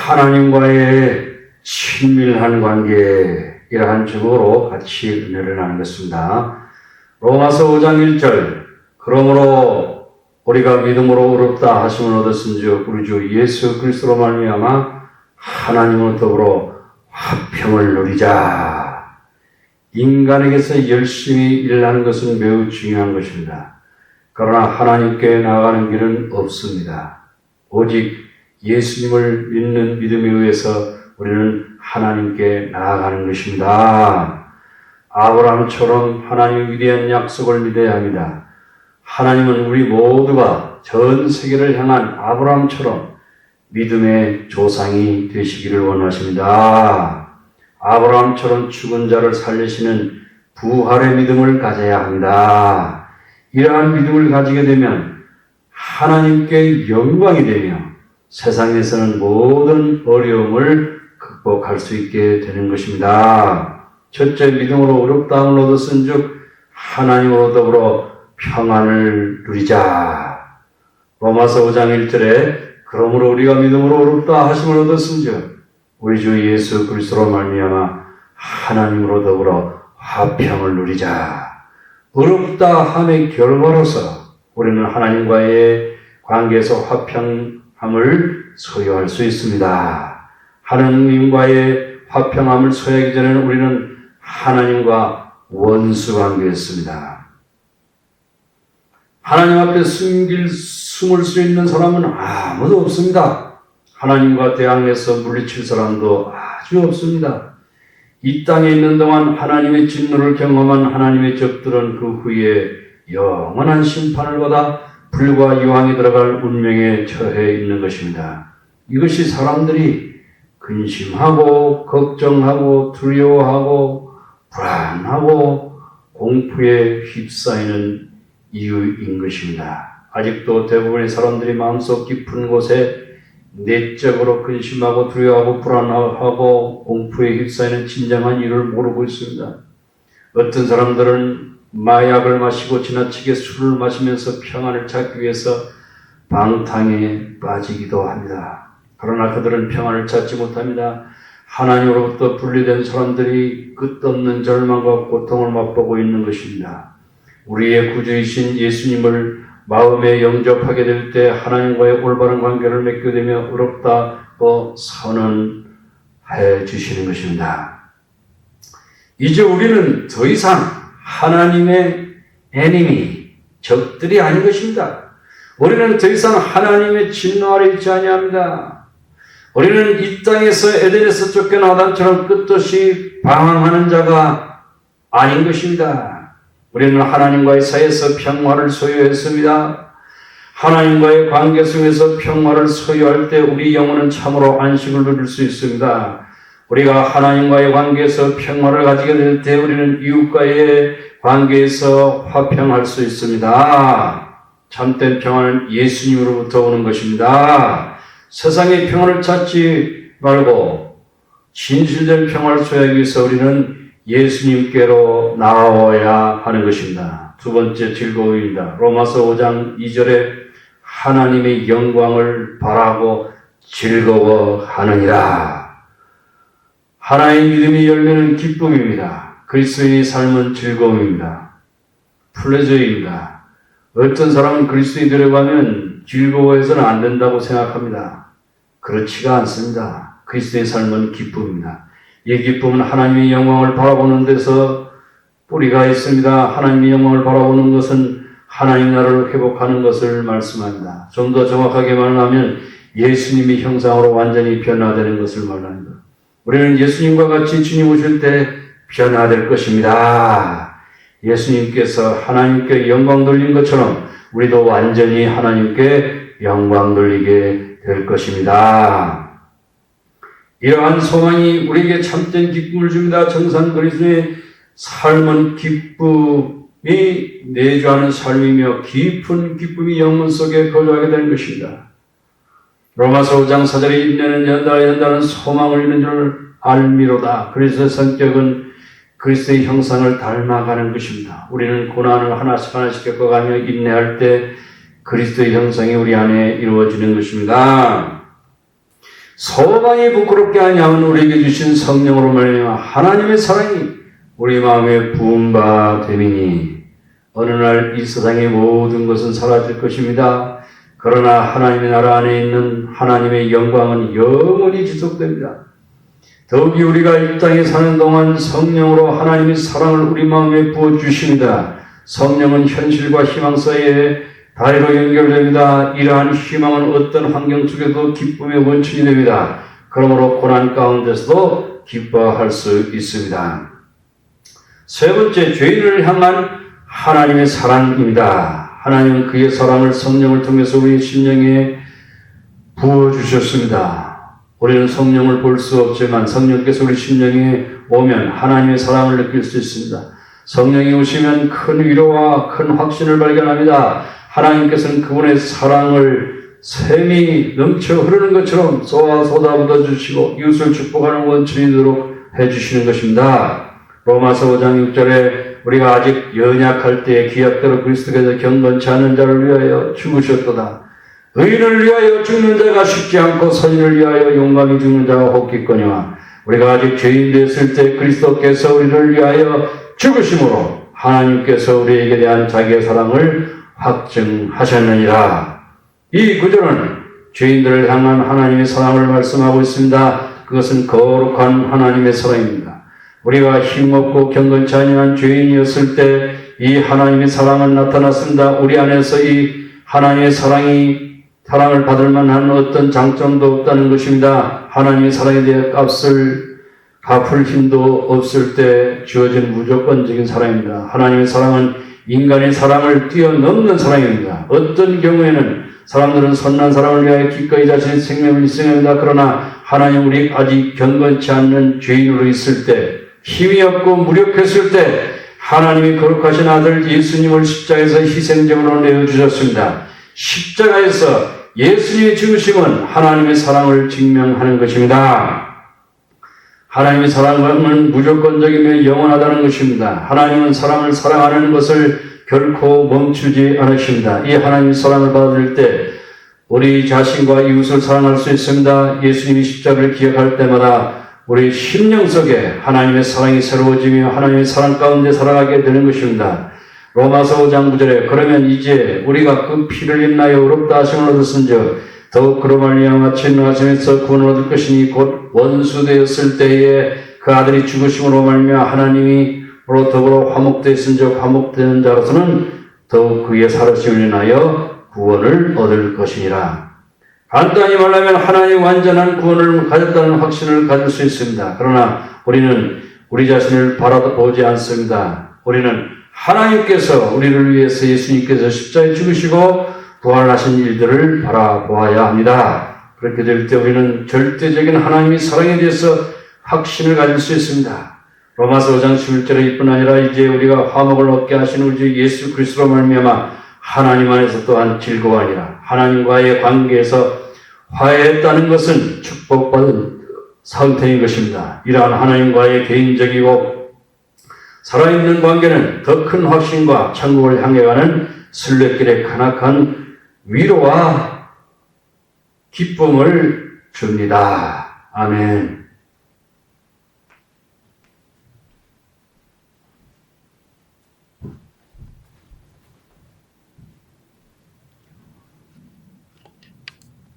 하나님과의 친밀한 관계, 이러한 제목으로 같이 은혜를 나누겠습니다. 로마서 5장 1절, 그러므로 우리가 믿음으로 의롭다 하심을 얻었은즉 우리 주 예수 그리스도로 말미암아 하나님으로 더불어 화평을 누리자. 인간에게서 열심히 일하는 것은 매우 중요한 것입니다. 그러나 하나님께 나아가는 길은 없습니다. 오직 예수님을 믿는 믿음에 의해서 우리는 하나님께 나아가는 것입니다. 아브라함처럼 하나님의 위대한 약속을 믿어야 합니다. 하나님은 우리 모두가 전 세계를 향한 아브라함처럼 믿음의 조상이 되시기를 원하십니다. 아브라함처럼 죽은 자를 살리시는 부활의 믿음을 가져야 합니다. 이러한 믿음을 가지게 되면 하나님께 영광이 되며 세상에서는 모든 어려움을 극복할 수 있게 되는 것입니다. 첫째, 믿음으로 의롭다함을 얻었은즉 하나님으로 더불어 평안을 누리자. 로마서 5장 1절에 그러므로 우리가 믿음으로 의롭다 하심을 얻었은즉 우리 주 예수 그리스도로 말미암아 하나님으로 더불어 화평을 누리자. 의롭다 함의 결과로서 우리는 하나님과의 관계에서 화평함을 소유할 수 있습니다. 하나님과의 화평함을 소유하기 전에는 우리는 하나님과 원수 관계였습니다. 하나님 앞에 숨을 수 있는 사람은 아무도 없습니다. 하나님과 대항해서 물리칠 사람도 아주 없습니다. 이 땅에 있는 동안 하나님의 진노를 경험한 하나님의 적들은 그 후에 영원한 심판을 받아 불과 유황에 들어갈 운명에 처해 있는 것입니다. 이것이 사람들이 근심하고 걱정하고 두려워하고 불안하고 공포에 휩싸이는 이유인 것입니다. 아직도 대부분의 사람들이 마음속 깊은 곳에 내적으로 근심하고 두려워하고 불안하고 공포에 휩싸이는 진정한 이유를 모르고 있습니다. 어떤 사람들은 마약을 마시고 지나치게 술을 마시면서 평안을 찾기 위해서 방탕에 빠지기도 합니다. 그러나 그들은 평안을 찾지 못합니다. 하나님으로부터 분리된 사람들이 끝없는 절망과 고통을 맛보고 있는 것입니다. 우리의 구주이신 예수님을 마음에 영접하게 될 때 하나님과의 올바른 관계를 맺게 되며 의롭다고 선언해 주시는 것입니다. 이제 우리는 더 이상 하나님의 에니미, 적들이 아닌 것입니다. 우리는 더 이상 하나님의 진노 아래 있지 아니합니다. 우리는 이 땅에서 에덴에서 쫓겨난 아담처럼 끝없이 방황하는 자가 아닌 것입니다. 우리는 하나님과의 사이에서 평화를 소유했습니다. 하나님과의 관계 속에서 평화를 소유할 때 우리 영혼은 참으로 안식을 누릴 수 있습니다. 우리가 하나님과의 관계에서 평화를 가지게 될 때 우리는 이웃과의 관계에서 화평할 수 있습니다. 참된 평화는 예수님으로부터 오는 것입니다. 세상의 평화를 찾지 말고 진실된 평화를 소유하기 위해서 우리는 예수님께로 나아와야 하는 것입니다. 두 번째 즐거움입니다. 로마서 5장 2절에 하나님의 영광을 바라고 즐거워하느니라. 하나의 믿음의 열매는 기쁨입니다. 그리스도인의 삶은 즐거움입니다. 플레저입니다. 어떤 사람은 그리스도인이 되려면 즐거워해서는 안 된다고 생각합니다. 그렇지가 않습니다. 그리스도의 삶은 기쁨입니다. 이 기쁨은 하나님의 영광을 바라보는 데서 뿌리가 있습니다. 하나님의 영광을 바라보는 것은 하나님 나라를 회복하는 것을 말씀합니다. 좀 더 정확하게 말하면 예수님의 형상으로 완전히 변화되는 것을 말합니다. 우리는 예수님과 같이 주님 오실 때 변화될 것입니다. 예수님께서 하나님께 영광 돌린 것처럼 우리도 완전히 하나님께 영광 돌리게 될 것입니다. 이러한 소망이 우리에게 참된 기쁨을 줍니다. 정상 그리스도의 삶은 기쁨이 내주하는 삶이며 깊은 기쁨이 영혼 속에 거주하게 되는 것입니다. 로마서 5장 4절에 인내는 연다는 소망을 이루는 줄 알미로다. 그리스도의 성격은 그리스도의 형상을 닮아가는 것입니다. 우리는 고난을 하나씩 겪어가며 인내할 때 그리스도의 형상이 우리 안에 이루어지는 것입니다. 소망이 부끄럽게 아니하면 우리에게 주신 성령으로 말미암아 하나님의 사랑이 우리 마음에 부은 바 됨이니 어느 날 이 세상의 모든 것은 사라질 것입니다. 그러나 하나님의 나라 안에 있는 하나님의 영광은 영원히 지속됩니다. 더욱이 우리가 이 땅에 사는 동안 성령으로 하나님의 사랑을 우리 마음에 부어주십니다. 성령은 현실과 희망 사이에 다리로 연결됩니다. 이러한 희망은 어떤 환경 속에도 기쁨의 원천이 됩니다. 그러므로 고난 가운데서도 기뻐할 수 있습니다. 세 번째, 죄인을 향한 하나님의 사랑입니다. 하나님은 그의 사랑을 성령을 통해서 우리 심령에 부어주셨습니다. 우리는 성령을 볼 수 없지만 성령께서 우리 심령에 오면 하나님의 사랑을 느낄 수 있습니다. 성령이 오시면 큰 위로와 큰 확신을 발견합니다. 하나님께서는 그분의 사랑을 샘이 넘쳐 흐르는 것처럼 쏟아부어 주시고 이웃을 축복하는 원천이 되도록 해주시는 것입니다. 로마서 5장 6절에 우리가 아직 연약할 때에 기약대로 그리스도께서 경건치 않은 자를 위하여 죽으셨도다. 의인을 위하여 죽는 자가 쉽지 않고 선인을 위하여 용감히 죽는 자가 혹기거니와 우리가 아직 죄인 되었을 때 그리스도께서 우리를 위하여 죽으심으로 하나님께서 우리에게 대한 자기의 사랑을 확증하셨느니라. 이 구절은 죄인들을 향한 하나님의 사랑을 말씀하고 있습니다. 그것은 거룩한 하나님의 사랑입니다. 우리가 힘없고 경건치 아니한 죄인이었을 때 이 하나님의 사랑은 나타났습니다. 우리 안에서 이 하나님의 사랑을 받을 만한 어떤 장점도 없다는 것입니다. 하나님의 사랑에 대해 값을 갚을 힘도 없을 때 주어진 무조건적인 사랑입니다. 하나님의 사랑은 인간의 사랑을 뛰어넘는 사랑입니다. 어떤 경우에는 사람들은 선한 사람을 위하여 기꺼이 자신의 생명을 희생합니다. 그러나 하나님 우리 아직 경건치 않는 죄인으로 있을 때, 힘이 없고 무력했을 때 하나님이 거룩하신 아들 예수님을 십자가에서 희생제물로 내어주셨습니다. 십자가에서 예수님의 죽으심은 하나님의 사랑을 증명하는 것입니다. 하나님의 사랑은 무조건적이며 영원하다는 것입니다. 하나님은 사람을 사랑하는 것을 결코 멈추지 않으십니다. 이 하나님의 사랑을 받을 때 우리 자신과 이웃을 사랑할 수 있습니다. 예수님이 십자가를 기억할 때마다 우리 심령 속에 하나님의 사랑이 새로워지며 하나님의 사랑 가운데 살아가게 되는 것입니다. 로마서 5장 9절에 그러면 이제 우리가 그 피를 인하여 의롭다 하심을 얻었은즉 더욱 그로 말미암아 진노하심에서 구원을 얻을 것이니 곧 원수되었을 때에 그 아들이 죽으심으로 말미암아 하나님이로 더불어 화목되었은즉 화목되는 자로서는 더욱 그의 살아심을 인하여 구원을 얻을 것이니라. 간단히 말하면 하나님의 완전한 구원을 가졌다는 확신을 가질 수 있습니다. 그러나 우리는 우리 자신을 바라보지 않습니다. 우리는 하나님께서 우리를 위해서 예수님께서 십자가에 죽으시고 부활하신 일들을 바라보아야 합니다. 그렇게 될 때 우리는 절대적인 하나님의 사랑에 대해서 확신을 가질 수 있습니다. 로마서 5장 11절에 이뿐 아니라 이제 우리가 화목을 얻게 하시는 우리 주 예수 그리스도로 말미암아 하나님 안에서 또한 즐거워하니라. 하나님과의 관계에서 화해했다는 것은 축복받은 상태인 것입니다. 이러한 하나님과의 개인적이고 살아있는 관계는 더 큰 확신과 천국을 향해 가는 순례길의 가난한 위로와 기쁨을 줍니다. 아멘.